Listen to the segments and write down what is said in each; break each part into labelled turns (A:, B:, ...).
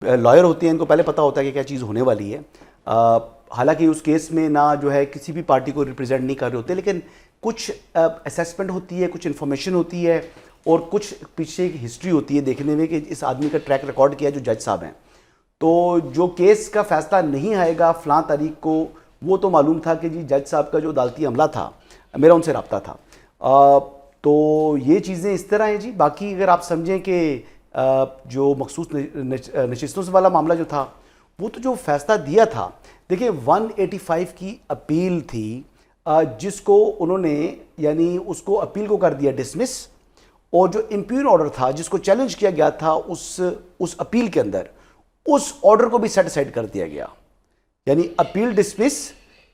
A: Lawyer होते हैं, इनको पहले पता होता है कि क्या चीज़ होने वाली है। हालांकि उस केस में ना जो है किसी भी पार्टी को रिप्रेजेंट नहीं कर रहे होते, लेकिन कुछ असेसमेंट होती है, कुछ इन्फॉर्मेशन होती है और कुछ पीछे की हिस्ट्री होती है देखने में कि इस आदमी का ट्रैक रिकॉर्ड किया जो जज साहब हैं। तो जो केस का फैसला नहीं आएगा फ़लाँ तारीख को, वो तो मालूम था कि जी जज साहब का जो अदालती अमला था, मेरा उनसे रब्ता था। तो ये चीज़ें इस तरह हैं जी। बाकी अगर आप समझें कि जो मखसूस नशिस्तों से वाला मामला जो था, वो तो जो फैसला दिया था, देखिए 185 की अपील थी, जिसको उन्होंने यानी उसको अपील को कर दिया डिसमिस, और जो इम्प्यून ऑर्डर था जिसको चैलेंज किया गया था उस अपील के अंदर, उस ऑर्डर को भी सेट असाइड कर दिया गया। यानी appeal dismiss,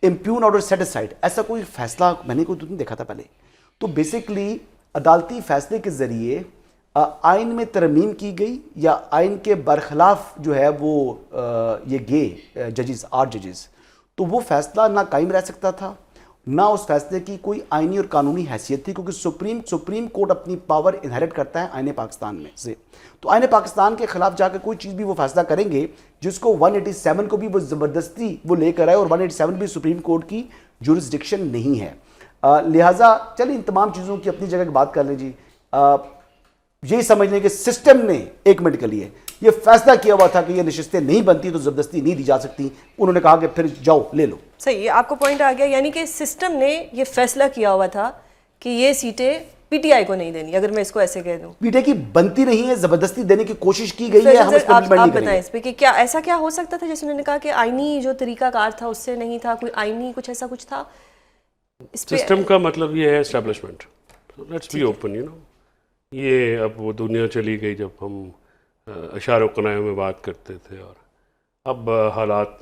A: impugn order set aside, ऐसा कोई फैसला मैंने कोई नहीं देखा था पहले। तो बेसिकली अदालती फैसले के ज़रिए आइन में तरमीम की गई या आइन के बरखिलाफ जो है वो ये गए जजेस, 8 जजेस, तो वो फैसला ना कायम रह सकता था, ना उस फैसले की कोई आइनी और कानूनी हैसियत थी, क्योंकि सुप्रीम कोर्ट अपनी पावर इनहेरिट करता है आइन पाकिस्तान में से। तो आइन पाकिस्तान के खिलाफ जाकर कोई चीज़ भी वो फैसला करेंगे जिसको 187 को भी वो ज़बरदस्ती वो लेकर आए, और 187 भी सुप्रीम कोर्ट की जुरिस्डिक्शन नहीं है। लिहाजा चलिए इन तमाम चीज़ों की अपनी जगह बात कर लें जी। यही समझ लें कि सिस्टम ने, एक मिनट के लिए, ये फैसला किया हुआ था कि ये नशिस्तें नहीं बनती तो जबरदस्ती नहीं दी जा सकती। उन्होंने कहा कि फिर जाओ ले लो।
B: सही, आपको पॉइंट आ गया। यानी कि सिस्टम ने ये फैसला किया हुआ था कि ये सीटें पीटीआई को नहीं देनी, अगर मैं इसको ऐसे कह दूं।
A: पीटीआई की बनती नहीं है, जबरदस्ती देने की कोशिश की गई है। हम इसको इम्प्लीमेंट नहीं करेंगे।
B: इस पे कि क्या ऐसा क्या हो सकता था, जैसे उन्होंने कहा कि आईनी जो तरीकाकार था उससे नहीं था, कोई आईनी कुछ ऐसा कुछ था
C: इस पे। सिस्टम का मतलब ये है establishment. Let's be open, you know. ये अब वो दुनिया चली गई जब हम इशारों कनायों में बात करते थे, और अब हालात,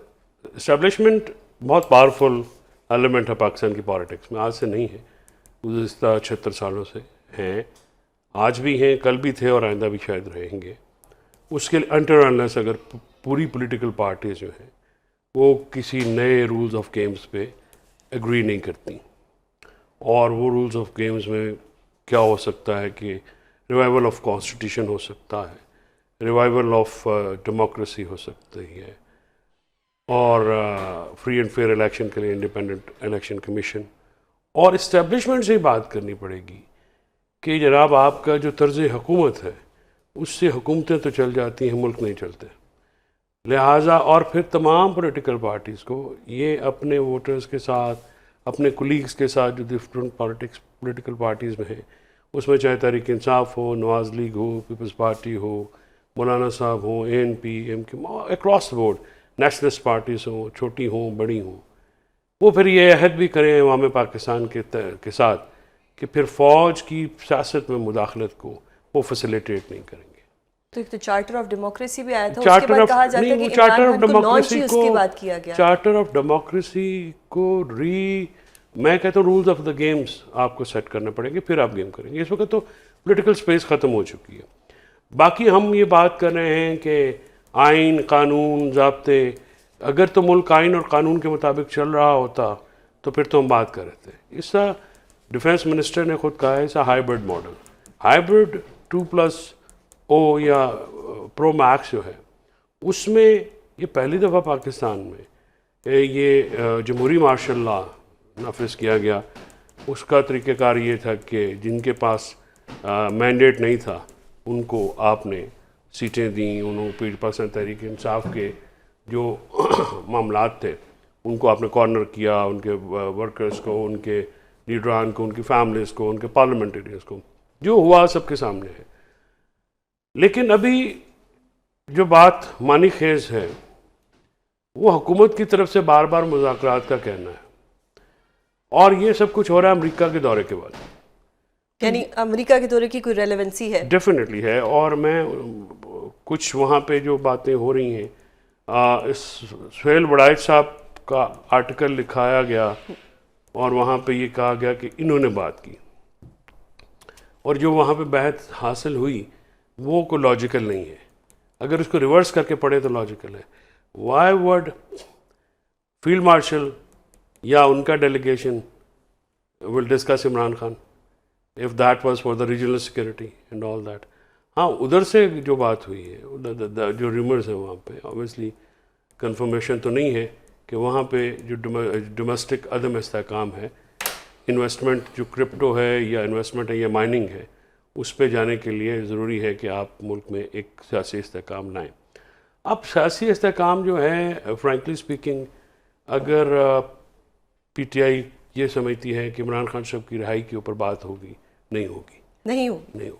C: इस्टेब्लिशमेंट बहुत पावरफुल एलिमेंट है पाकिस्तान की पॉलिटिक्स में। आज से नहीं है, गुज़िश्ता 76 सालों से हैं, आज भी हैं, कल भी थे और आइंदा भी शायद रहेंगे। उसके अंटर अनलेस अगर पूरी पॉलिटिकल पार्टीज जो हैं वो किसी नए रूल्स ऑफ गेम्स पे एग्री नहीं करती, और वो रूल्स ऑफ गेम्स में क्या हो सकता है कि रिवाइवल ऑफ कॉन्स्टिट्यूशन हो सकता है, रिवाइवल ऑफ डेमोक्रेसी हो सकती है, और फ्री एंड फेयर इलेक्शन के लिए इंडिपेंडेंट इलेक्शन कमीशन, और इस्टेब्लिशमेंट से ही बात करनी पड़ेगी कि जनाब आपका जो तर्ज हुकूमत है उससे हुकूमतें तो चल जाती हैं, मुल्क नहीं चलते। लिहाजा और फिर तमाम पॉलिटिकल पार्टीज़ को ये अपने वोटर्स के साथ, अपने कुलीग्स के साथ जो डिफरेंट पॉलिटिकल पार्टीज़ में हैं, उसमें चाहे तहरीक इंसाफ हो, नवाज लीग हो, पीपल्स पार्टी हो, मौलाना साहब हो, ANP, MQ, across the board, nationalist parties हों, छोटी हों बड़ी हों, वो फिर ये अहद भी करें अवाम पाकिस्तान के साथ कि फिर फ़ौज की सियासत में मुदाखलत को वो फैसिलिटेट नहीं करेंगे।
B: तो एक तो चार्टर ऑफ डेमोक्रेसी भी आया था, उसके बाद कहा जाता है कि
C: चार्टर ऑफ डेमोक्रेसी
B: उसके बाद किया गया।
C: चार्टर ऑफ डेमोक्रेसी को मैं कहता हूँ रूल्स ऑफ द गेम्स आपको सेट करने पड़ेंगे, फिर आप गेम करेंगे। इस वक्त तो पॉलिटिकल स्पेस ख़त्म हो चुकी है। बाकी हम ये बात कर रहे हैं कि आइन, कानून, ज़ाब्ते, अगर तो मुल्क आइन और कानून के मुताबिक चल रहा होता तो फिर तो हम बात कर रहे थे। इसका डिफेंस मिनिस्टर ने खुद कहा है, इस हाइब्रिड मॉडल, हाइब्रिड 2+O या प्रो मैक्स जो है, उसमें ये पहली दफ़ा पाकिस्तान में ये जमहूरी मार्शल लॉ नाफिज किया गया। उसका तरीक़ेकार ये था कि जिनके पास मैंडेट नहीं था उनको आपने सीटें दी, उन्होंने पीपल्स पाकिस्तान तहरीक इंसाफ के जो मामलात थे उनको आपने कॉर्नर किया, उनके वर्कर्स को, उनके लीडरान को, उनकी फैमिलीज़ को, उनके पार्लियामेंटेरियंस को, जो हुआ सबके सामने है। लेकिन अभी जो बात मानी खेज है वो हुकूमत की तरफ से बार बार मुज़ाकरात का कहना है, और ये सब कुछ हो रहा है अमेरिका के दौरे के बाद।
B: यानी अमेरिका के दौरे की कोई रेलेवेंसी है? डेफिनेटली
C: है। और मैं कुछ वहाँ पे जो बातें हो रही हैं, सुहेल बड़ाइच साहब का आर्टिकल लिखाया गया और वहाँ पे ये कहा गया कि इन्होंने बात की, और जो वहाँ पे बहस हासिल हुई वो कोई लॉजिकल नहीं है। अगर उसको रिवर्स करके पढ़े तो लॉजिकल है। वाई वुड फील्ड मार्शल या उनका delegation will discuss Imran Khan if that was for the regional security and all that? हाँ, उधर से जो बात हुई है, जो रूमर्स हैं वहाँ पे, ऑब्वियसली कंफर्मेशन तो नहीं है कि वहाँ पे जो डोमेस्टिक अदम इस्तेहकाम है, इन्वेस्टमेंट जो क्रिप्टो है या इन्वेस्टमेंट है या माइनिंग है, उस पे जाने के लिए ज़रूरी है कि आप मुल्क में एक सियासी इस्तेहकाम लाएँ। अब सियासी इस्तेहकाम जो है, फ्रैंकली स्पीकिंग, अगर पीटीआई ये समझती है कि इमरान खान साहब की रिहाई के ऊपर बात होगी, नहीं होगी।
B: नहीं होगी।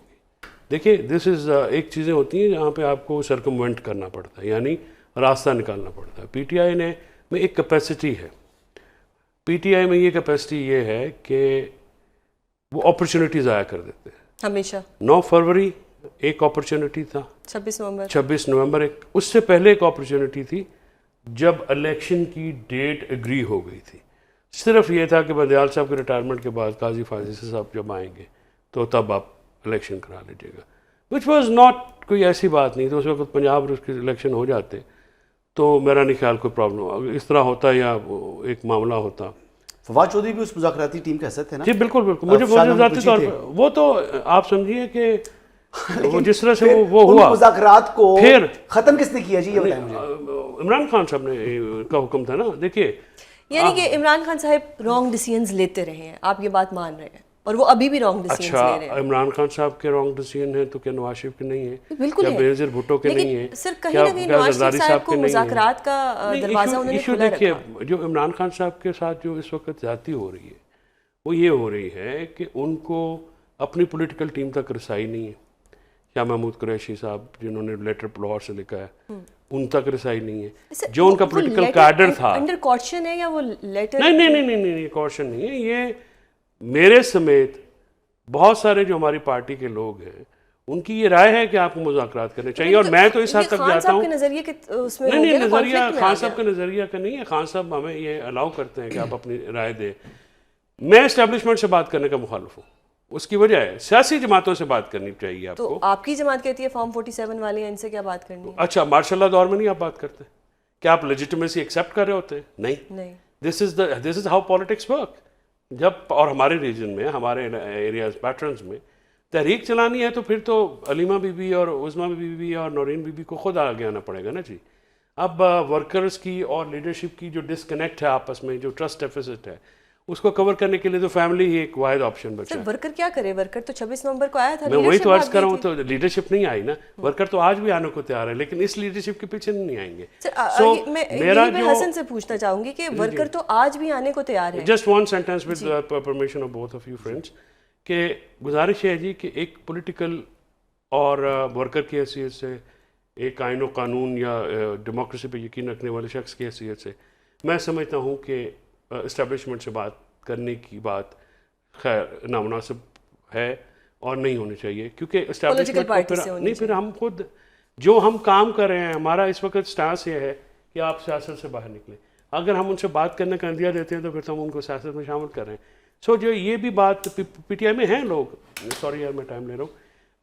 C: देखिए, दिस इज़ एक चीज़ें होती हैं जहाँ पे आपको सर्कमवेंट करना पड़ता है, यानी रास्ता निकालना पड़ता है। पीटीआई में एक कैपेसिटी है, पीटीआई में ये कैपेसिटी ये है कि वो अपॉर्चुनिटी ज़ाया कर देते हैं।
B: हमेशा
C: 9 फरवरी एक अपॉर्चुनिटी था, 26 नवंबर एक, उससे पहले एक अपॉर्चुनिटी थी जब इलेक्शन की डेट एग्री हो गई थी। सिर्फ ये था कि बंदयाल साहब के रिटायरमेंट के बाद काजी फाजिल साहब जब आएंगे तो तब आप इलेक्शन करा लीजिएगा, विच वॉज नॉट कोई ऐसी बात नहीं। तो उस वक्त पंजाब और उसके इलेक्शन हो जाते तो मेरा नहीं ख्याल कोई प्रॉब्लम इस तरह होता या एक मामला होता।
A: फवाद चौधरी भी उस मुज़ाकराती टीम के हिस्से थे ना?
C: जी बिल्कुल बिल्कुल, मुझे ज़ाती तौर पर वो तो आप समझिए कि वो जिस तरह से वो हुआ,
A: मुज़ाकरात को
C: फिर
A: ख़त्म किसने किया जी, ये बताएं मुझे।
C: इमरान खान साहब ने का हुक्म था ना। देखिए,
B: यानी कि इमरान खान साहब रॉन्ग डिसीजंस लेते रहे हैं, आप ये बात मान रहे हैं, और वो अभी भी रॉन्ग डिसीजंस ले रहे हैं।
C: अच्छा, इमरान खान साहब के रॉन्ग डिसीजन हैं तो क्या नवाज शरीफ के नहीं है?
B: बिल्कुल है।
C: बेनज़ीर भुट्टो के नहीं है?
B: सर कहीं ना कहीं नवाज शरीफ साहब को मुज़ाकरात का दरवाजा उन्होंने खुला रखा।
C: देखिए, जो इमरान खान साहब के साथ जो इस वक्त ज्यादती हो रही है वो ये हो रही है कि उनको अपनी पॉलिटिकल टीम तक रसाई नहीं है। शाह महमूद कुरैशी साहब जिन्होंने लेटर लाहौर से लिखा है, उन तक रसाई नहीं है। जो उनका पॉलिटिकल कैडर था,
B: अंडर कॉशन है या वो लेटर?
C: नहीं, कॉशन नहीं है। ये मेरे समेत बहुत सारे जो हमारी पार्टी के लोग हैं उनकी ये राय है कि आपको मुज़ाकरात करने चाहिए, और मैं तो इस हद तक जाता हूँ। नहीं, नज़रिया खान साहब का नज़रिया का नहीं है। खान साहब हमें ये अलाउ करते हैं कि आप अपनी राय दें। मैं एस्टेब्लिशमेंट से बात करने का मुखालिफ हूँ, उसकी वजह है सियासी जमातों से बात करनी चाहिए आपको।
B: तो आपकी जमात कहती है फॉर्म 47 वाले हैं, इनसे क्या बात करनी है?
C: अच्छा, मार्शल दौर में नहीं आप बात करते? क्या आप लेजिटिमेसी एक्सेप्ट कर रहे होते हैं? नहीं। This is how politics work. जब और हमारे रीजन में, हमारे एरियाज पैटर्न्स में तहरीक चलानी है तो फिर तो अलीमा बीबी और उज़मा बीबी और नौरीन बीबी को खुद आगे आना पड़ेगा ना जी। अब वर्कर्स की और लीडरशिप की जो डिस्कनेक्ट है आपस में, जो ट्रस्ट डेफिसिट है, उसको कवर करने के लिए तो फैमिली ही एक वाहिद ऑप्शन बचा है।
B: वर्कर क्या करे? वर्कर तो 26 नवंबर को आया था,
C: मैं वही तो अर्ज कर रहा हूँ। तो लीडरशिप नहीं आई ना, वर्कर तो आज भी आने को तैयार है, लेकिन इस लीडरशिप के पीछे नहीं आएंगे।
B: मैं हसन से पूछना चाहूंगी कि वर्कर तो आज भी आने को तैयार है।
C: Just one sentence with permission of both of you friends, कि गुजारिश है जी कि एक पॉलिटिकल और वर्कर की हैसियत से, एक आइन व कानून या डेमोक्रेसी पे यकीन रखने वाले शख्स की हैसियत से, मैं समझता हूँ कि इस्टेब्लिशमेंट से बात करने की बात खैर नामुनासिब है और नहीं होनी चाहिए, क्योंकि इस्टेब्लिशमेंट को फिर हम खुद जो हम काम कर रहे हैं, हमारा इस वक्त स्टांस ये है कि आप सियासत से बाहर निकलें। अगर हम उनसे बात करने का अंदिया देते हैं तो फिर तो हम उनको सियासत में शामिल कर रहे हैं। सो जो ये भी बात पीटीआई में हैं लोग, सॉरी यार मैं टाइम ले रहा हूँ,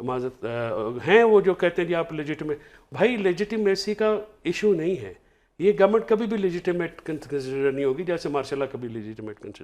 C: माजरत, हैं वो जो कहते हैं कि आप लेजिटिमेट, भाई लेजिटिमेसी का इशू नहीं है। ये गवर्नमेंट कभी भी लेजिटिमेट कंसिडर नहीं होगी, जैसे मार्शल कभी लेजिटिमेट कंसिडर।